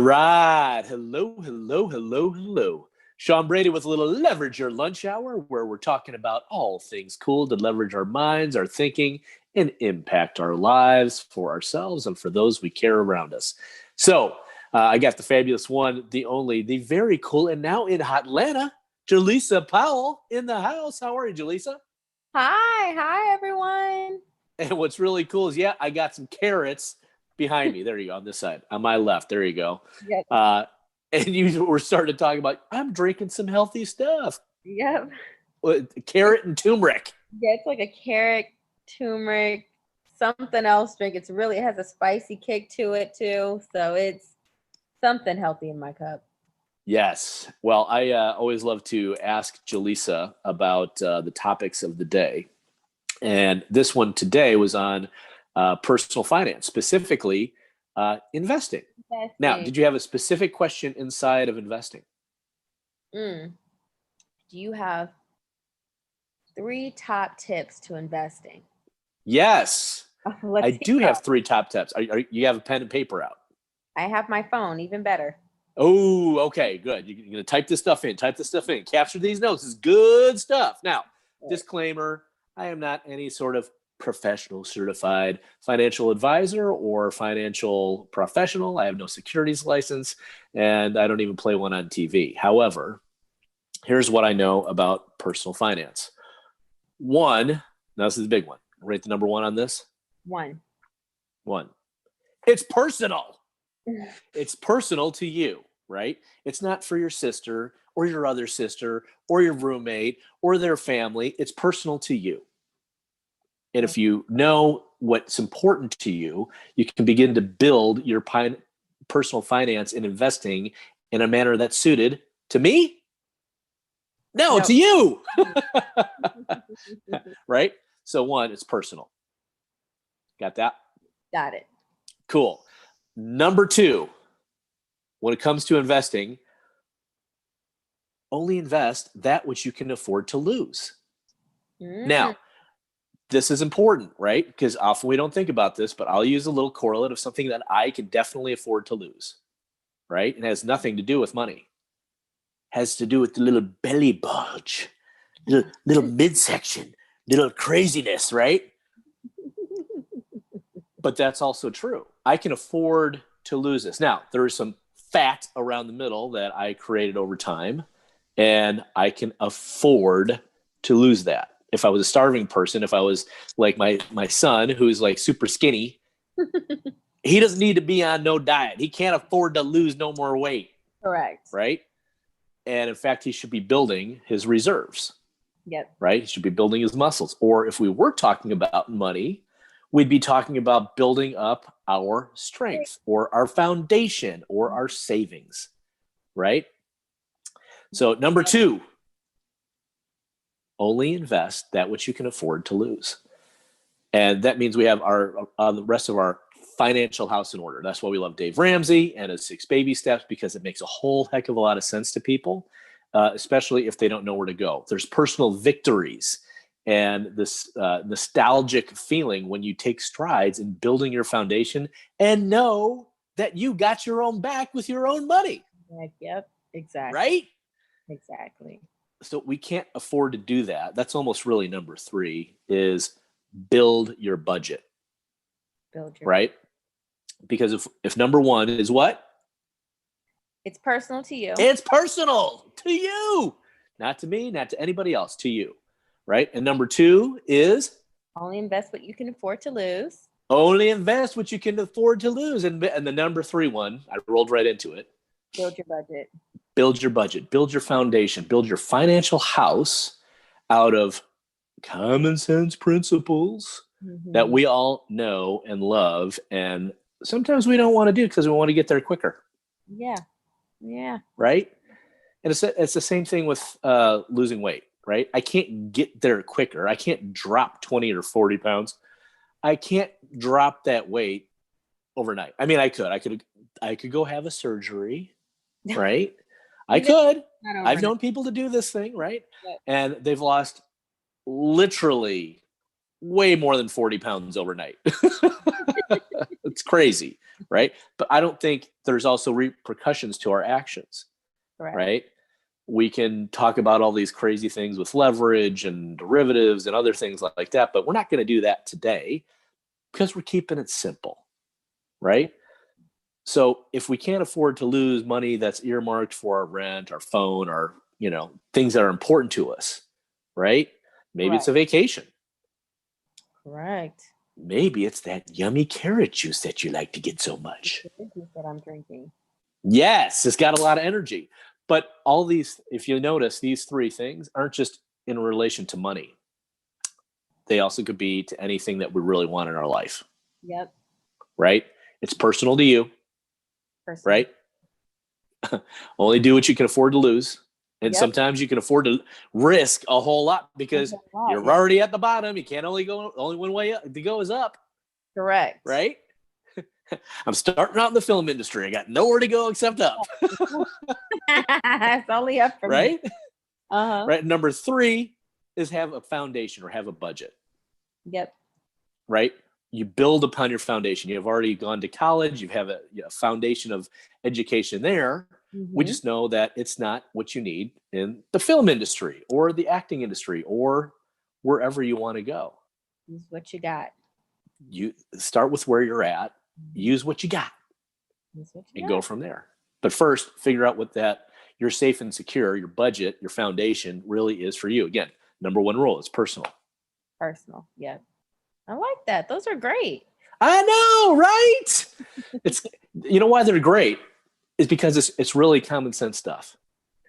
right. Hello, hello, hello, hello. Sean Brady with a little Leverage Your Lunch Hour, where we're talking about all things cool to leverage our minds, our thinking, and impact our lives for ourselves and for those we care around us. So I got the fabulous one, the only, the very cool, and now in Hotlanta, Jaleesa Powell in the house. How are you, Jaleesa? Hi, everyone. And what's really cool is, I got some carrots behind me. There you go, on this side, on my left. There you go. Yep. And you were starting to talk about, I'm drinking some healthy stuff. Yep. Carrot and turmeric. Yeah, it's like a carrot, turmeric, something else drink. It has a spicy kick to it too. So it's something healthy in my cup. Yes. Well, I always love to ask Jaleesa about the topics of the day. And this one today was on personal finance, specifically investing. Now, did you have a specific question inside of investing? Do you have 3 top tips to investing? Yes. I do have 3 top tips. You have a pen and paper out? I have my phone, even better. Oh, okay, good. You're going to type this stuff in. Capture these notes. This is good stuff. Now, disclaimer, I am not any sort of professional certified financial advisor or financial professional. I have no securities license, and I don't even play one on TV. However, here's what I know about personal finance. One, now this is the big one. Rate the number 1 on this. 1. It's personal. It's personal to you, right? It's not for your sister or your other sister or your roommate or their family. It's personal to you. And if you know what's important to you, you can begin to build your personal finance and investing in a manner that's suited to me. No, to you. Right? So 1, it's personal. Got that? Got it. Cool. Number 2, when it comes to investing, only invest that which you can afford to lose. Now, this is important, right? Because often we don't think about this, but I'll use a little correlate of something that I can definitely afford to lose, right? It has nothing to do with money. It has to do with the little belly bulge, little midsection, little craziness, right? But that's also true. I can afford to lose this. Now, there is some fat around the middle that I created over time, and I can afford to lose that. If I was a starving person, if I was like my son, who's like super skinny, he doesn't need to be on no diet. He can't afford to lose no more weight. Correct. Right? And in fact, he should be building his reserves. Yep. Right? He should be building his muscles. Or if we were talking about money, we'd be talking about building up our strength or our foundation or our savings, right? So number 2, only invest that which you can afford to lose. And that means we have the rest of our financial house in order. That's why we love Dave Ramsey and his 6 baby steps, because it makes a whole heck of a lot of sense to people, especially if they don't know where to go. There's personal victories and this nostalgic feeling when you take strides in building your foundation and know that you got your own back with your own money. Yep, exactly. Right? Exactly. So we can't afford to do that. That's almost really number 3 is build your budget. Right? Because if number 1 is what? It's personal to you. It's personal to you. Not to me, not to anybody else, to you. Right? And number 2 is? Only invest what you can afford to lose. Only invest what you can afford to lose. And the number 3 one, I rolled right into it. Build your budget. Build your budget. Build your foundation. Build your financial house out of common sense principles that we all know and love. And sometimes we don't want to do because we want to get there quicker. Yeah. Right? And it's the same thing with losing weight. Right? I can't get there quicker. I can't drop 20 or 40 pounds. I can't drop that weight overnight. I mean, I could go have a surgery, right? I could. I've known people to do this thing, right? And they've lost literally way more than 40 pounds overnight. It's crazy, right? But I don't think there's also repercussions to our actions, Correct. right? We can talk about all these crazy things with leverage and derivatives and other things like that, but we're not going to do that today because we're keeping it simple, right? So if we can't afford to lose money that's earmarked for our rent, our phone, our, things that are important to us, right? Maybe it's a vacation. Correct. Maybe it's that yummy carrot juice that you like to get so much. The juice that I'm drinking. Yes, it's got a lot of energy. But all these, if you notice, these three things aren't just in relation to money. They also could be to anything that we really want in our life. Yep. Right? It's personal to you. Personal. Right? Only do what you can afford to lose. And Yep. sometimes you can afford to risk a whole lot because you're already at the bottom. You can't only one way up, to go is up. Correct. Right? I'm starting out in the film industry. I got nowhere to go except up. It's only up from right? Uh-huh. Right. Number 3 is have a foundation or have a budget. Yep. Right? You build upon your foundation. You have already gone to college. You have a foundation of education there. Mm-hmm. We just know that it's not what you need in the film industry or the acting industry or wherever you want to go. Use what you got. You start with where you're at, use what you got, and go from there. But first, figure out what that you're safe and secure, your budget, your foundation really is for you. Again, number 1 rule is personal. Personal. Yeah. I like that. Those are great. I know, right? It's why they're great is because it's really common sense stuff.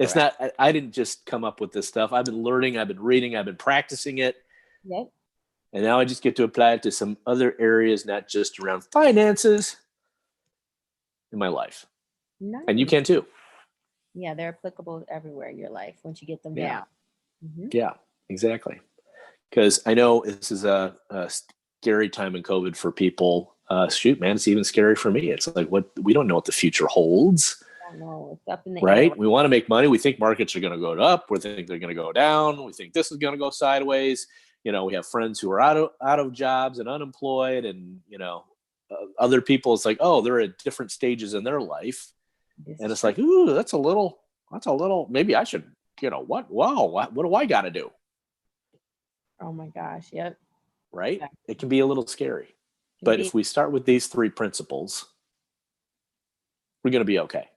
It's not, I didn't just come up with this stuff. I've been learning, I've been reading, I've been practicing it. Yep. And now I just get to apply it to some other areas, not just around finances in my life. Nice. And you can too. Yeah, they're applicable everywhere in your life once you get them down. Mm-hmm. Yeah, exactly. Because I know this is a scary time in COVID for people. Shoot, man, it's even scary for me. It's like, we don't know what the future holds. I don't know. It's up in the right? air. We want to make money. We think markets are going to go up. We think they're going to go down. We think this is going to go sideways. We have friends who are out of jobs and unemployed, and other people. It's like, oh, they're at different stages in their life, and it's like, ooh, that's a little. Maybe I should. What? Wow, what do I got to do? Oh my gosh! Yep. Right? Yeah. It can be a little scary, but if we start with these 3 principles, we're going to be okay.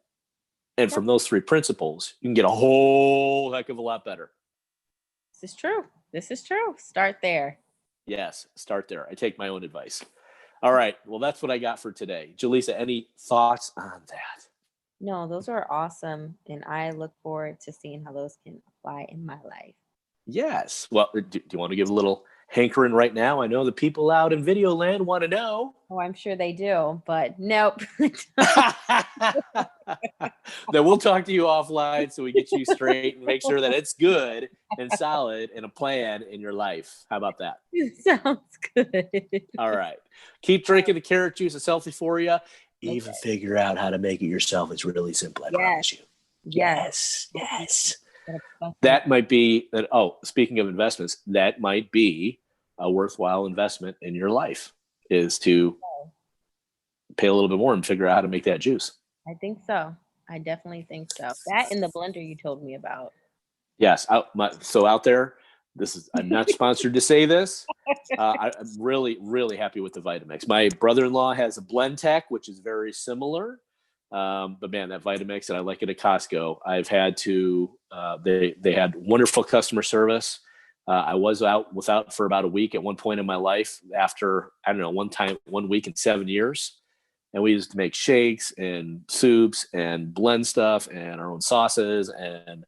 And from those 3 principles, you can get a whole heck of a lot better. This is true. Start there. Yes, start there. I take my own advice. All right. Well, that's what I got for today. Jaleesa, any thoughts on that? No, those are awesome. And I look forward to seeing how those can apply in my life. Yes. Well, do you want to give a little hankering right now? I know the people out in video land want to know. Oh, I'm sure they do, but nope. Then we'll talk to you offline so we get you straight and make sure that it's good and solid and a plan in your life. How about that? Sounds good. All right. Keep drinking the carrot juice. It's healthy for you. Even figure out how to make it yourself. It's really simple. I promise you. Yes. That might be that. Oh, speaking of investments, that might be a worthwhile investment in your life is to pay a little bit more and figure out how to make that juice. I think so. I definitely think so. That and the blender you told me about. Yes. So out there, I'm not sponsored to say this. I'm really, really happy with the Vitamix. My brother-in-law has a Blend Tech, which is very similar. But man, that Vitamix, and I like it at Costco. I've had to, they had wonderful customer service. I was without for about a week at one point in my life after, I don't know, 1 week in 7 years. And we used to make shakes and soups and blend stuff and our own sauces and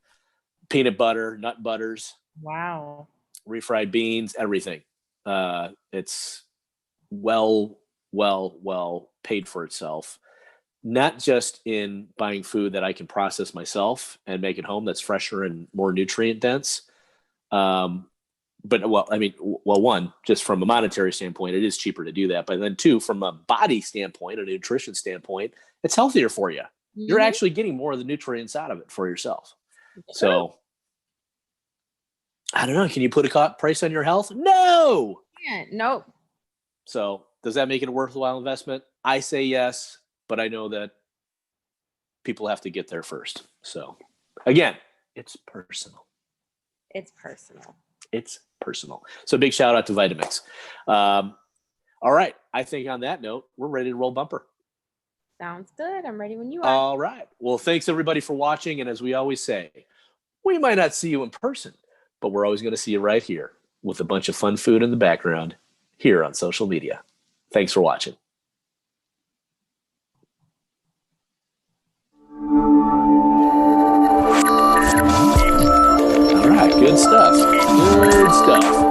peanut butter, nut butters. Wow. Refried beans, everything. It's well paid for itself. Not just in buying food that I can process myself and make it home that's fresher and more nutrient dense. But one, just from a monetary standpoint, it is cheaper to do that. But then 2, from a body standpoint, a nutrition standpoint, it's healthier for you. Mm-hmm. You're actually getting more of the nutrients out of it for yourself. So I don't know. Can you put a price on your health? No. can't. Nope. So does that make it a worthwhile investment? I say yes, but I know that people have to get there first. So again, it's personal. It's personal. It's personal. So big shout out to Vitamix. All right. I think on that note, we're ready to roll bumper. Sounds good. I'm ready when you are. All right. Well, thanks everybody for watching. And as we always say, we might not see you in person, but we're always going to see you right here with a bunch of fun food in the background here on social media. Thanks for watching. All right. Good stuff. Good stuff.